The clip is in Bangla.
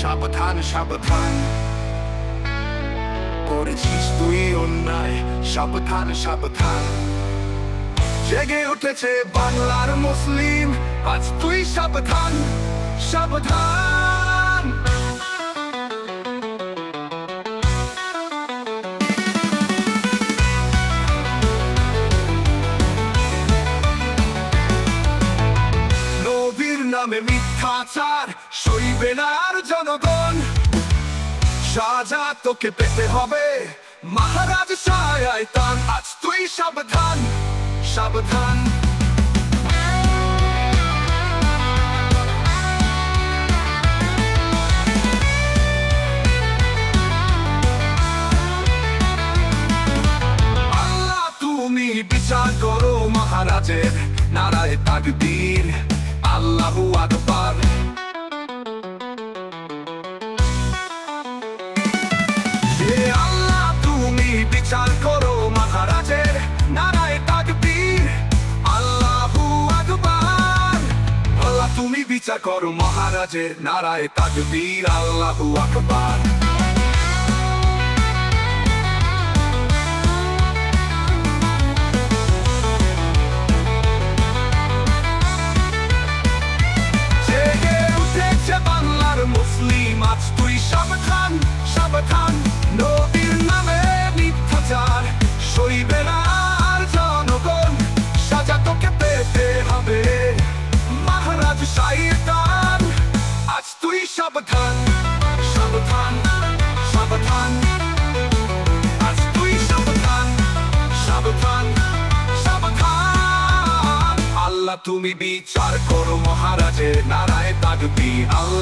সাবধান সাবধান, করেছিস তুই অন্যায়, সাবধান সাবধান। জেগে উঠেছে বাংলার মুসলিম, আজ তুই সাবধান সাবধান। নবীর নামে মিথ্যাচার সইবে না আর জনগণ, সাজা তোকে পেতে হবে মহারাজ শায়াইতান। আজ তুই সাবধান সাবধান। আল্লাহ তুমি বিচার করো মহারাজের, নারায়ে তাকবীর, আল্লাহু আকবার। আল্লাহ তুমি বিচার করো মহারাজের, নারায়ে তাকবীর, আল্লাহু আকবার। আল্লাহ তুমি বিচার করো মহারাজের, নারায়ে তাকবীর, আল্লাহু আকবার। জেগে উঠেছে বাংলার মুসলিম, আজ তুই সাবধান সাবধান। নবীর নামে মিথ্যাচার সইবে না আর জনগণ, সাজা তোকে পেতে হবে মহারাজ শায়াইতান। আজ তুই সাবধান সাবধান সাবধান। আজ তুই সাবধান সাবধান সাবধান। আল্লাহ তুমি বিচার করো মহারাজের, নারায়ে তাকবীর, আল্লাহ